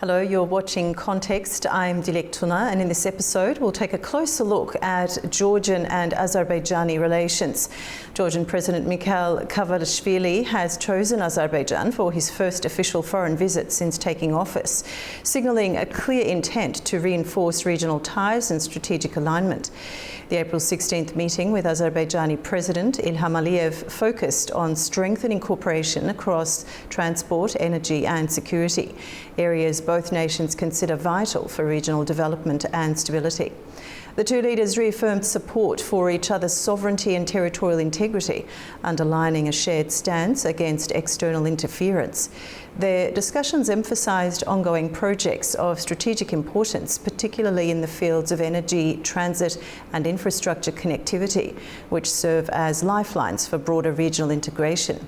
Hello, you're watching Context. I'm Dilek Tuna, and in this episode we'll take a closer look at Georgian and Azerbaijani relations. Georgian President Kavelashvili has chosen Azerbaijan for his first official foreign visit since taking office, signalling a clear intent to reinforce regional ties and strategic alignment. The April 16th meeting with Azerbaijani President Ilham Aliyev focused on strengthening cooperation across transport, energy and security, areas both nations consider vital for regional development and stability. The two leaders reaffirmed support for each other's sovereignty and territorial integrity, underlining a shared stance against external interference. Their discussions emphasised ongoing projects of strategic importance, particularly in the fields of energy, transit and infrastructure connectivity, which serve as lifelines for broader regional integration.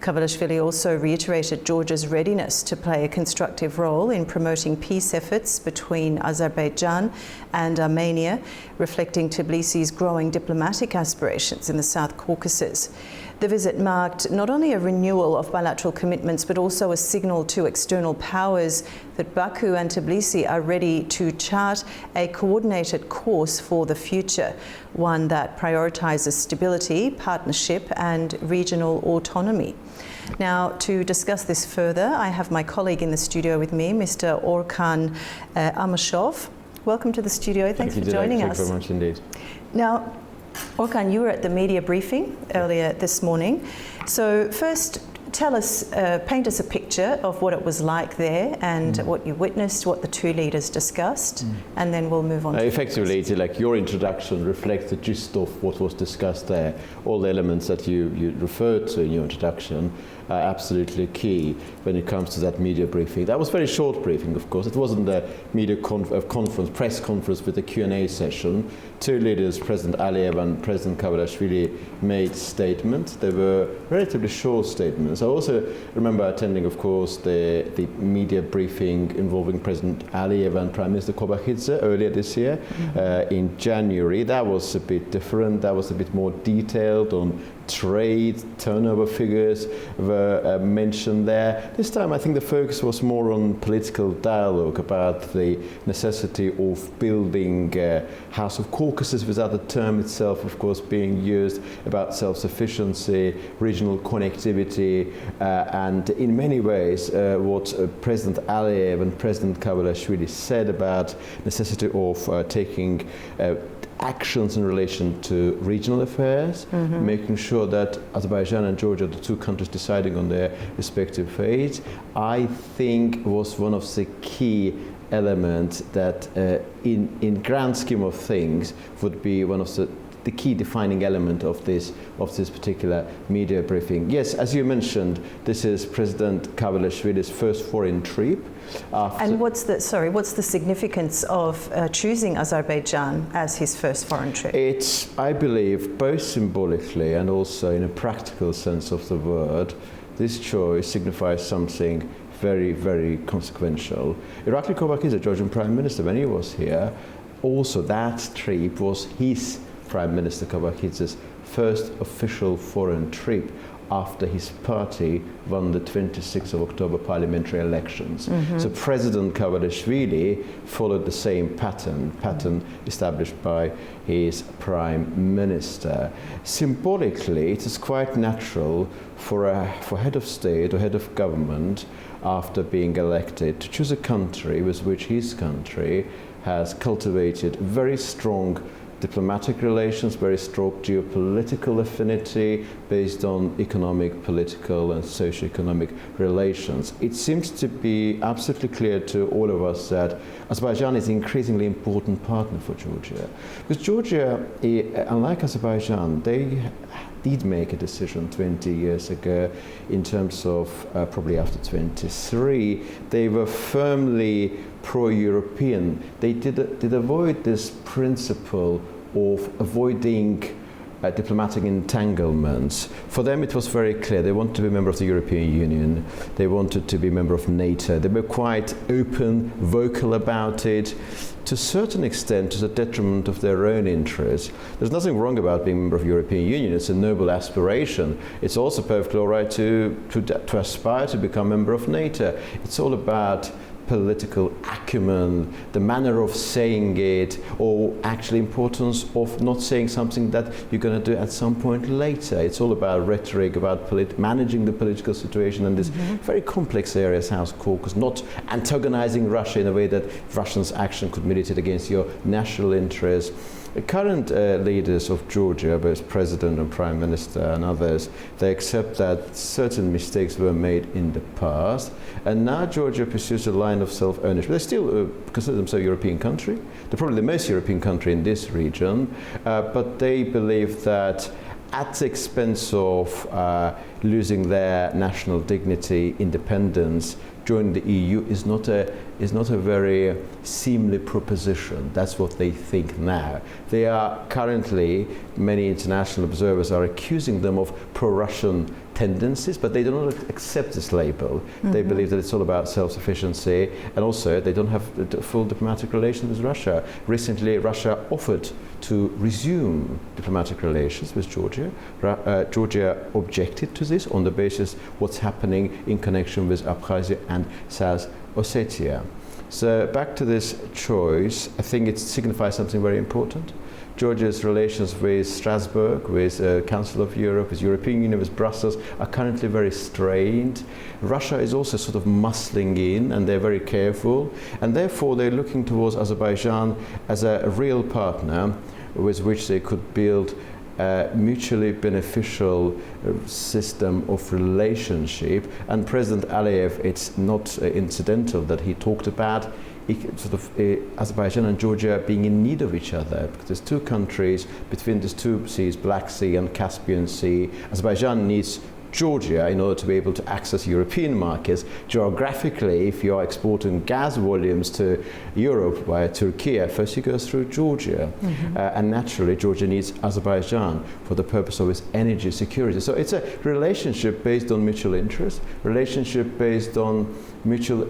Kavelashvili also reiterated Georgia's readiness to play a constructive role in promoting peace efforts between Azerbaijan and Armenia, reflecting Tbilisi's growing diplomatic aspirations in the South Caucasus. The visit marked not only a renewal of bilateral commitments, but also a signal to external powers that Baku and Tbilisi are ready to chart a coordinated course for the future, one that prioritises stability, partnership and regional autonomy. Now, to discuss this further, I have my colleague in the studio with me, Mr. Orkan Amashov. Welcome to the studio. Thanks for joining us. Thank you very much indeed. Now, Orkan, you were at the media briefing earlier this morning. So first, tell us, paint us a picture of what it was like there and what you witnessed, what the two leaders discussed, and then we'll move on to effectively, like your introduction reflects the gist of what was discussed there. All the elements that you referred to in your introduction are absolutely key when it comes to that media briefing. That was a very short briefing, of course. It wasn't a media press conference with a Q&A session. Two leaders, President Aliyev and President Kavelashvili, made statements. They were relatively short statements. I also remember attending, of course, the media briefing involving President Aliyev and Prime Minister Kavelashvili earlier this year in January. That was a bit different. That was a bit more detailed on trade, turnover figures were mentioned there. This time I think the focus was more on political dialogue about the necessity of building House of Caucasus, without the term itself of course being used, about self-sufficiency, regional connectivity, and in many ways what President Aliyev and President Kavelashvili said about necessity of taking actions in relation to regional affairs, making sure that Azerbaijan and Georgia, the two countries deciding on their respective fate, I think was one of the key elements that in grand scheme of things would be one of the key defining element of this particular media briefing. Yes, as you mentioned, this is President Kavelashvili's first foreign trip. And what's the significance of choosing Azerbaijan as his first foreign trip? It's, I believe, both symbolically and also in a practical sense of the word, this choice signifies something very, very consequential. Irakli Kovakidze, the Georgian Prime Minister, when he was here, also that trip was his Prime Minister Kavakidze's first official foreign trip after his party won the 26th of October parliamentary elections. So President Kavelashvili followed the same pattern established by his Prime Minister. Symbolically, it is quite natural for head of state or head of government, after being elected, to choose a country with which his country has cultivated very strong diplomatic relations, very strong geopolitical affinity based on economic, political and socio-economic relations. It seems to be absolutely clear to all of us that Azerbaijan is an increasingly important partner for Georgia. Because Georgia, unlike Azerbaijan, they did make a decision 20 years ago in terms of probably after 23, they were firmly pro-European. They did avoid this principle of avoiding diplomatic entanglements. For them it was very clear. They wanted to be a member of the European Union. They wanted to be a member of NATO. They were quite open, vocal about it, to a certain extent to the detriment of their own interests. There's nothing wrong about being a member of the European Union. It's a noble aspiration. It's also perfectly all right to aspire to become a member of NATO. It's all about political acumen, the manner of saying it, or actually importance of not saying something that you're going to do at some point later. It's all about rhetoric, about managing the political situation in this very complex area, South Caucasus, not antagonizing Russia in a way that Russia's action could militate against your national interests. The current leaders of Georgia, both president and prime minister and others, they accept that certain mistakes were made in the past, and now Georgia pursues a line of self-ownership. They still consider themselves a European country. They're probably the most European country in this region, but they believe that at the expense of losing their national dignity, independence, joining the EU is not a very seemly proposition. That's what they think now. They are currently, many international observers are accusing them of pro-Russian tendencies, but they do not accept this label. They believe that it's all about self-sufficiency, and also they don't have full diplomatic relations with Russia. Recently, Russia offered to resume diplomatic relations with Georgia. Georgia objected to this on the basis what's happening in connection with Abkhazia and South Ossetia. So back to this choice, I think it signifies something very important. Georgia's relations with Strasbourg, with Council of Europe, with European Union, with Brussels are currently very strained. Russia is also sort of muscling in, and they're very careful, and therefore they're looking towards Azerbaijan as a real partner with which they could build a mutually beneficial system of relationship. And President Aliyev, it's not incidental that he talked about Azerbaijan and Georgia being in need of each other, because there's two countries between these two seas, Black Sea and Caspian Sea. Azerbaijan needs Georgia in order to be able to access European markets. Geographically, if you are exporting gas volumes to Europe via Turkey, first you go through Georgia. And naturally, Georgia needs Azerbaijan for the purpose of its energy security. So it's a relationship based on mutual interest, relationship based on mutual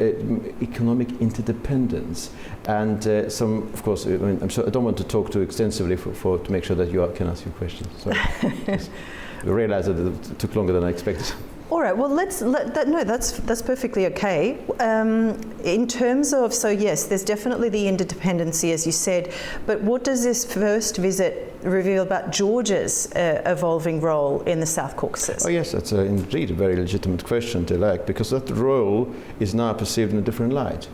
economic interdependence. And of course, I don't want to talk too extensively to make sure that you can ask your questions. So, yes. I realized that it took longer than I expected. All right, well, that's perfectly okay. In terms of, so yes, there's definitely the interdependency, as you said, but what does this first visit reveal about Georgia's evolving role in the South Caucasus? Oh yes, that's indeed a very legitimate question to elect, because that role is now perceived in a different light.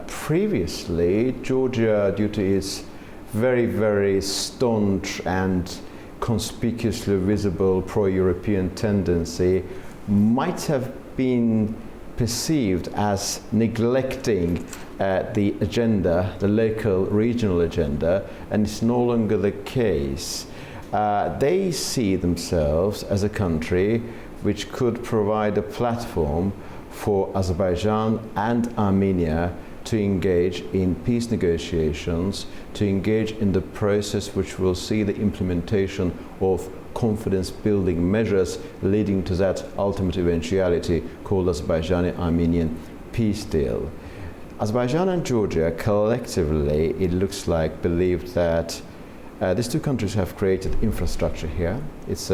Previously, Georgia, due to its very, very staunch and conspicuously visible pro-European tendency, might have been perceived as neglecting the agenda, the local, regional agenda, and it's no longer the case. They see themselves as a country which could provide a platform for Azerbaijan and Armenia to engage in peace negotiations, to engage in the process which will see the implementation of confidence-building measures leading to that ultimate eventuality called Azerbaijani-Armenian peace deal. Azerbaijan and Georgia collectively, it looks like, believed that these two countries have created infrastructure here. It's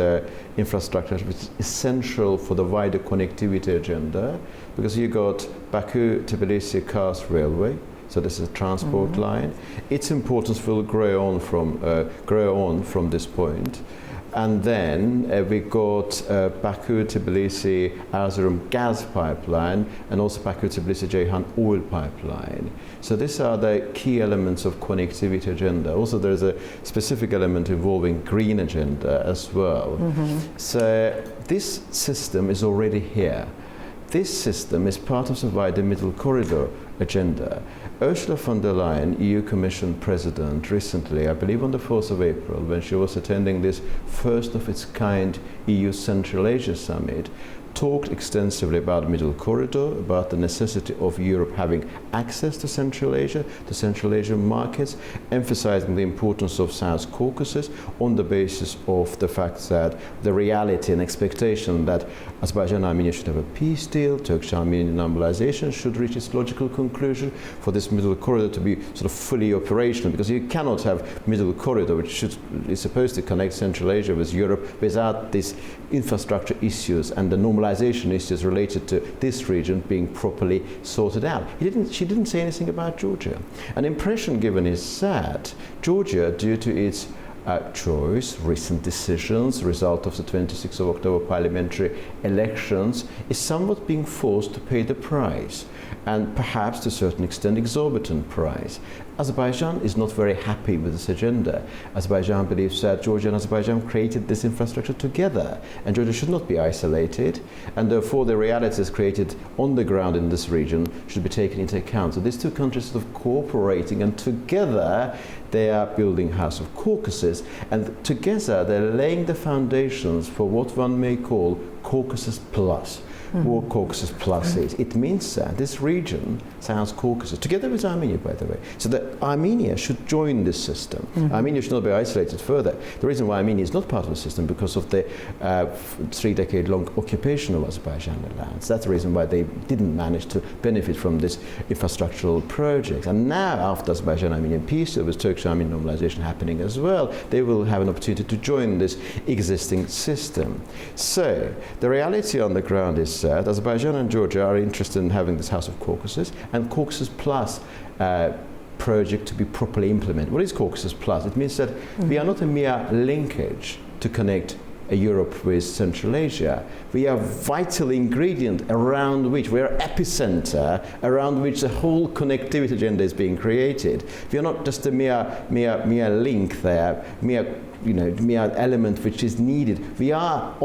infrastructure which is essential for the wider connectivity agenda, because you got Baku-Tbilisi-Kars railway, so this is a transport line. Its importance will grow on from this point. And then we got Baku-Tbilisi-Erzurum gas pipeline, and also Baku-Tbilisi-Ceyhan oil pipeline. So these are the key elements of connectivity agenda. Also, there's a specific element involving green agenda as well. So this system is already here. This system is part of the wider Middle Corridor agenda. Ursula von der Leyen, EU Commission President, recently, I believe on the 4th of April, when she was attending this first of its kind EU Central Asia Summit, talked extensively about Middle Corridor, about the necessity of Europe having access to Central Asia, the Central Asian markets, emphasizing the importance of South Caucasus on the basis of the fact that the reality and expectation that Azerbaijan and Armenia should have a peace deal, Turkish-Armenian normalization should reach its logical conclusion, for this Middle Corridor to be sort of fully operational, because you cannot have Middle Corridor, which is supposed to connect Central Asia with Europe, without this infrastructure issues and the normalization issues related to this region being properly sorted out. She didn't say anything about Georgia. An impression given is that Georgia, due to its choice, recent decisions, result of the 26th of October parliamentary elections, is somewhat being forced to pay the price, and perhaps to a certain extent exorbitant price. Azerbaijan is not very happy with this agenda. Azerbaijan believes that Georgia and Azerbaijan created this infrastructure together, and Georgia should not be isolated, and therefore the realities created on the ground in this region should be taken into account. So these two countries are cooperating, and together they are building House of Caucasus, and together they're laying the foundations for what one may call Caucasus Plus. What Caucasus Plus is. It means that this region, South Caucasus, together with Armenia, by the way, so that Armenia should join this system. Armenia should not be isolated further. The reason why Armenia is not part of the system because of the 3-decade-long occupation of Azerbaijani lands. That's the reason why they didn't manage to benefit from this infrastructural project. And now, after Azerbaijan-Armenian peace, there was Turkish-Armenian normalization happening as well. They will have an opportunity to join this existing system. So, the reality on the ground is that Azerbaijan and Georgia are interested in having this House of Caucasus and Caucasus Plus project to be properly implemented. What is Caucasus Plus? It means that we are not a mere linkage to connect Europe with Central Asia. We are a vital ingredient around which, we are epicenter around which the whole connectivity agenda is being created. We are not just a mere link there, mere element which is needed. We are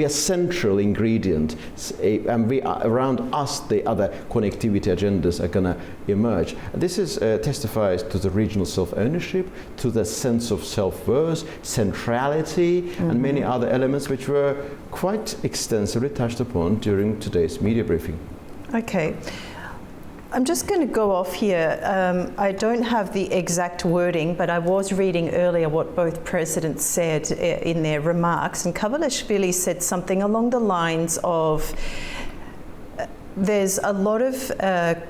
central ingredient, and we are, around us the other connectivity agendas are going to emerge. And this is testifies to the regional self-ownership, to the sense of self-worth, centrality, and many other elements which were quite extensively touched upon during today's media briefing. Okay. I'm just going to go off here. I don't have the exact wording, but I was reading earlier what both presidents said in their remarks, and Kavelashvili said something along the lines of there's a lot of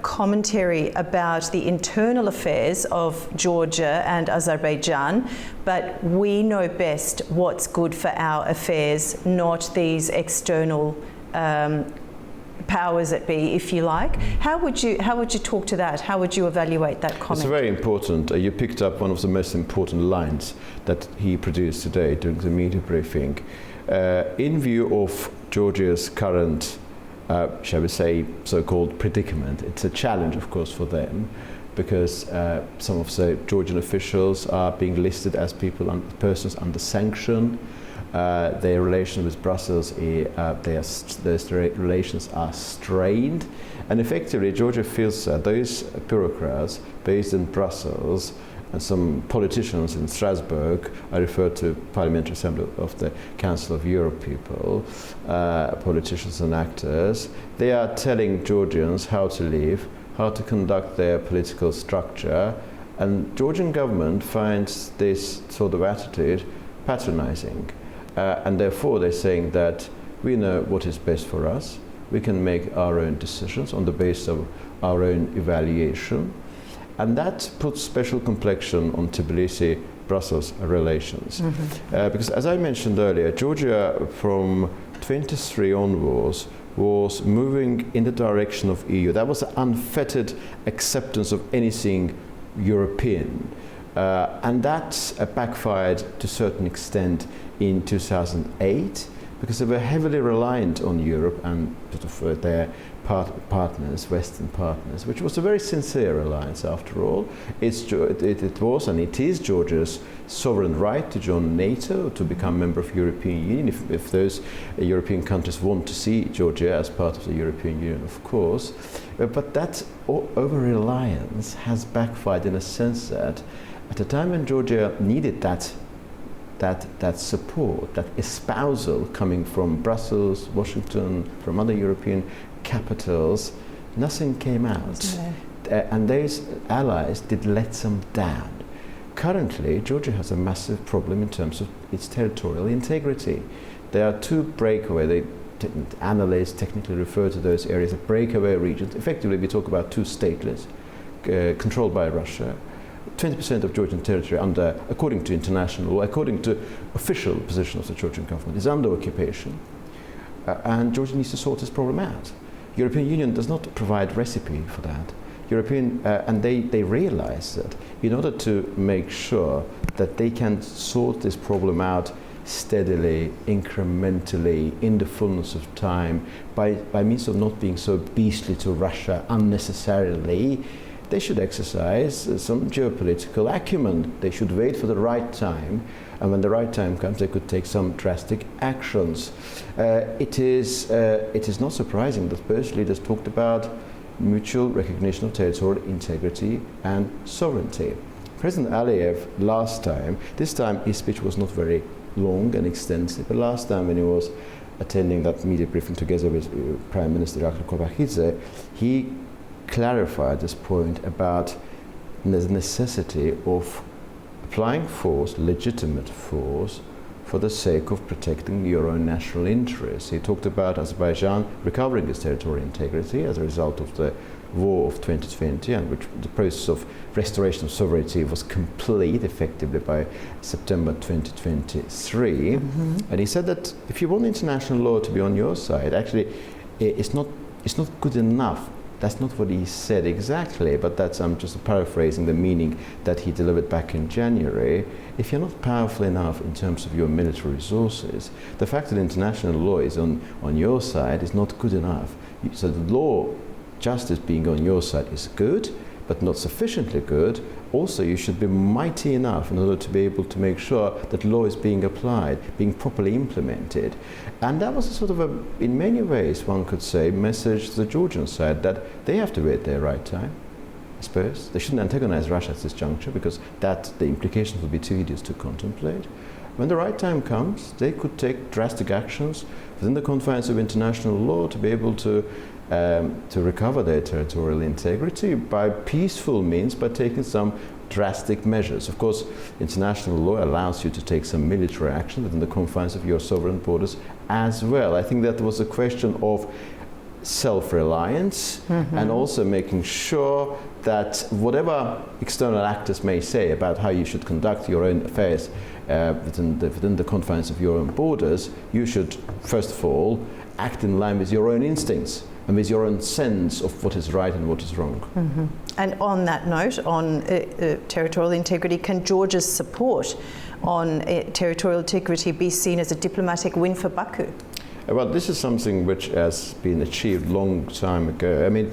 commentary about the internal affairs of Georgia and Azerbaijan, but we know best what's good for our affairs, not these external powers that be, if you like. How would you talk to that? How would you evaluate that comment? It's very important. You picked up one of the most important lines that he produced today during the media briefing. In view of Georgia's current, shall we say, so-called predicament, it's a challenge, of course, for them, because some of the Georgian officials are being listed as persons under sanction. Their relations with Brussels, those relations are strained, and effectively Georgia feels that those bureaucrats based in Brussels and some politicians in Strasbourg, I refer to Parliamentary Assembly of the Council of Europe people, politicians and actors, they are telling Georgians how to live, how to conduct their political structure, and Georgian government finds this sort of attitude patronizing. And therefore they're saying that we know what is best for us, we can make our own decisions on the basis of our own evaluation, and that puts special complexion on Tbilisi-Brussels relations. Because as I mentioned earlier, Georgia from 23 onwards was moving in the direction of EU. That was an unfettered acceptance of anything European. And that backfired to a certain extent in 2008, because they were heavily reliant on Europe and sort of their partners, Western partners, which was a very sincere alliance after all. It was and it is Georgia's sovereign right to join NATO, to become a member of the European Union, if those European countries want to see Georgia as part of the European Union, of course. But that over-reliance has backfired in a sense that at a time when Georgia needed that support, that espousal coming from Brussels, Washington, from other European capitals, nothing came out. And those allies did let them down. Currently, Georgia has a massive problem in terms of its territorial integrity. There are two breakaway, analysts technically refer to those areas as breakaway regions. Effectively, we talk about two statelets controlled by Russia. 20% of Georgian territory under, according to international law, according to official position of the Georgian government, is under occupation. And Georgia needs to sort this problem out. European Union does not provide recipe for that. And they realize that in order to make sure that they can sort this problem out steadily, incrementally, in the fullness of time, by means of not being so beastly to Russia unnecessarily, they should exercise some geopolitical acumen. They should wait for the right time, and when the right time comes, they could take some drastic actions. It is not surprising that both leaders talked about mutual recognition of territorial integrity and sovereignty. President Aliyev this time his speech was not very long and extensive, but last time when he was attending that media briefing together with Prime Minister Aliyev Kavelashvili, he clarified this point about the necessity of applying force, legitimate force, for the sake of protecting your own national interests. He talked about Azerbaijan recovering its territorial integrity as a result of the war of 2020, and which the process of restoration of sovereignty was complete effectively by September 2023. And he said that if you want international law to be on your side, actually it's not good enough. That's not what he said exactly, but that's, I'm just paraphrasing the meaning that he delivered back in January. If you're not powerful enough in terms of your military resources, the fact that international law is on your side is not good enough. So the law, justice being on your side is good, but not sufficiently good. Also, you should be mighty enough in order to be able to make sure that law is being applied, being properly implemented. And that was a sort of in many ways, one could say, message to the Georgian side that they have to wait their right time, I suppose. They shouldn't antagonize Russia at this juncture, because the implications would be too hideous to contemplate. When the right time comes, they could take drastic actions within the confines of international law to be able to recover their territorial integrity by peaceful means, by taking some drastic measures. Of course, international law allows you to take some military action within the confines of your sovereign borders as well. I think that was a question of self-reliance, and also making sure that whatever external actors may say about how you should conduct your own affairs within the confines of your own borders, you should first of all act in line with your own instincts and with your own sense of what is right and what is wrong. And on that note, on territorial integrity, can Georgia's support on territorial integrity be seen as a diplomatic win for Baku? Well, this is something which has been achieved long time ago. I mean,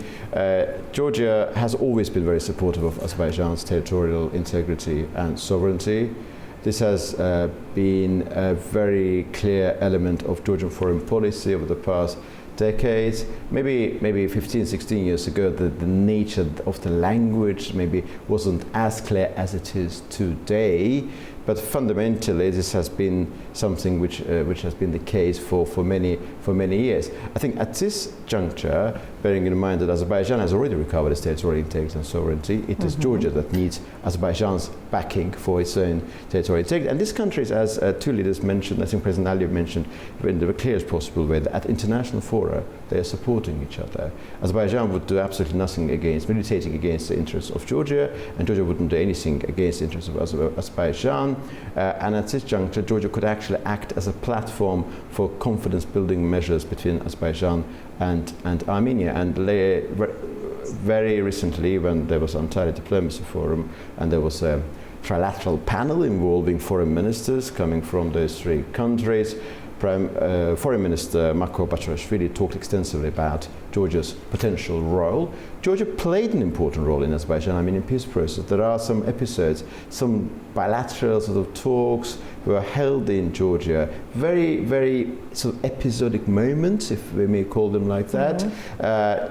Georgia has always been very supportive of Azerbaijan's territorial integrity and sovereignty. This has been a very clear element of Georgian foreign policy over the past decades. Maybe 15, 16 years ago, the nature of the language maybe wasn't as clear as it is today. But fundamentally, this has been something which has been the case for many years. I think at this juncture, bearing in mind that Azerbaijan has already recovered its territorial integrity and sovereignty, it is Georgia that needs Azerbaijan's backing for its own territorial integrity. And this country, as two leaders mentioned, I think President Aliyev mentioned in the clearest possible way, that at international fora, they are supporting each other. Azerbaijan would do absolutely nothing militating against the interests of Georgia, and Georgia wouldn't do anything against the interests of Azerbaijan. And at this juncture, Georgia could actually act as a platform for confidence-building measures between Azerbaijan and Armenia. And very recently, when there was an Antalya Diplomacy Forum, and there was a trilateral panel involving foreign ministers coming from those three countries, Foreign Minister Kavelashvili talked extensively about Georgia's potential role. Georgia played an important role in Azerbaijan-Armenian peace process. There are some episodes, some bilateral sort of talks were held in Georgia, very sort of episodic moments, if we may call them like that.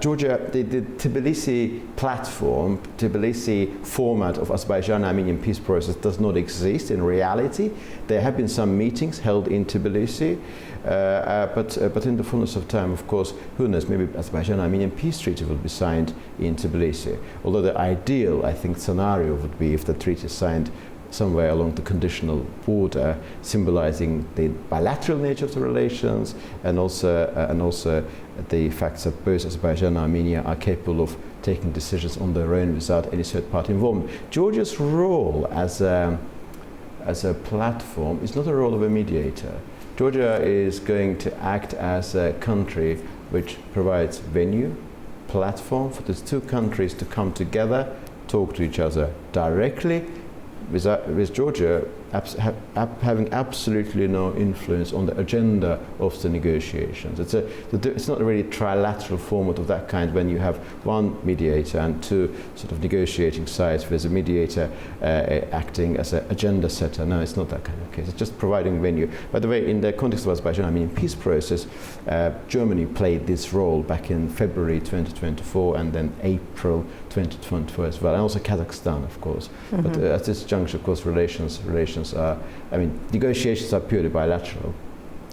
Georgia, the Tbilisi platform, Tbilisi format of Azerbaijan-Armenian peace process does not exist in reality. There have been some meetings held in Tbilisi, but in the fullness of time, of course, who knows, maybe Azerbaijan-Armenian peace treaty will be signed in Tbilisi. Although the ideal, I think, scenario would be if the treaty is signed somewhere along the conditional border, symbolizing the bilateral nature of the relations, and also the fact that both Azerbaijan and Armenia are capable of taking decisions on their own without any third-party involvement. Georgia's role as a platform is not a role of a mediator. Georgia is going to act as a country which provides venue, platform for these two countries to come together, talk to each other directly, with Georgia having absolutely no influence on the agenda of the negotiations. It's not a really trilateral format of that kind when you have one mediator and two sort of negotiating sides with a mediator acting as an agenda setter. No, it's not that kind of case. It's just providing venue. By the way, in the context of Azerbaijan, Armenian peace process, Germany played this role back in February 2024 and then April 2024 as well, and also Kazakhstan, of course. Mm-hmm. But at this juncture, of course, relations are, negotiations are purely bilateral.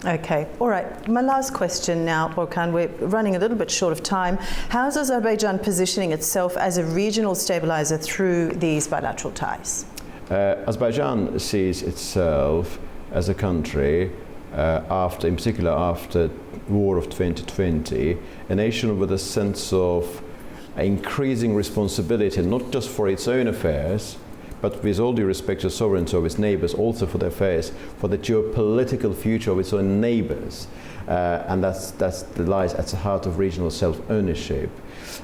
Okay, all right. My last question now, Borkan, we're running a little bit short of time. How is Azerbaijan positioning itself as a regional stabilizer through these bilateral ties? Azerbaijan sees itself as a country, in particular after war of 2020, a nation with a sense of increasing responsibility, not just for its own affairs, but with all due respect to sovereignty of its neighbors, also for their affairs, for the geopolitical future of its own neighbors. And that lies at the heart of regional self-ownership.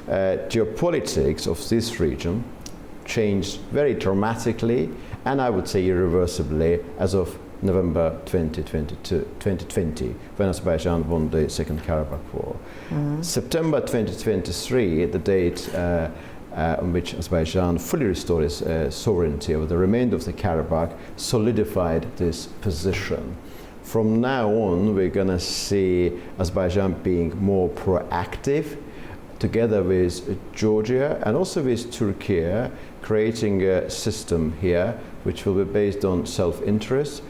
Geopolitics of this region changed very dramatically, and I would say irreversibly, as of November 2020, when Azerbaijan won the Second Karabakh War. Mm-hmm. September 2023, the date on which Azerbaijan fully restored its sovereignty over the remainder of the Karabakh, solidified this position. From now on, we're going to see Azerbaijan being more proactive, together with Georgia and also with Turkey, creating a system here which will be based on self-interest,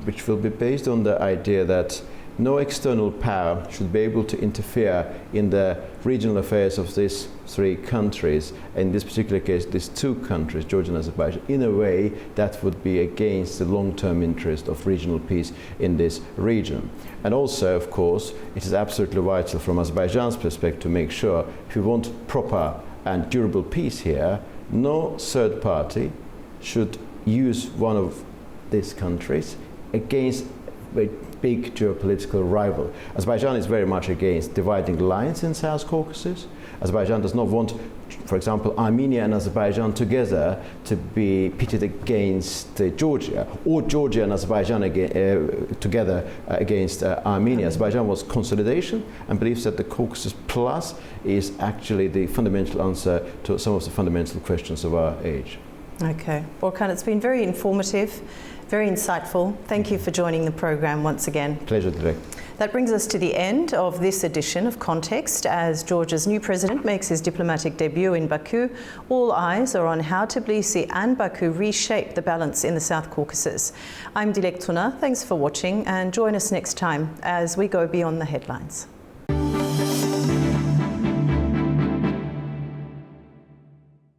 which will be based on the idea that no external power should be able to interfere in the regional affairs of these three countries, in this particular case, these two countries, Georgia and Azerbaijan, in a way that would be against the long-term interest of regional peace in this region. And also, of course, it is absolutely vital from Azerbaijan's perspective to make sure if we want proper and durable peace here, no third party should use one of these countries against a big geopolitical rival. Azerbaijan is very much against dividing lines in South Caucasus. Azerbaijan does not want, for example, Armenia and Azerbaijan together to be pitted against Georgia, or Georgia and Azerbaijan together against Armenia. Azerbaijan wants consolidation and believes that the Caucasus Plus is actually the fundamental answer to some of the fundamental questions of our age. Okay. Borkan, it's been very informative, very insightful. Thank you for joining the program once again. Pleasure, Dilek. That brings us to the end of this edition of Context. As Georgia's new president makes his diplomatic debut in Baku, all eyes are on how Tbilisi and Baku reshape the balance in the South Caucasus. I'm Dilek Tuna. Thanks for watching, and join us next time as we go beyond the headlines.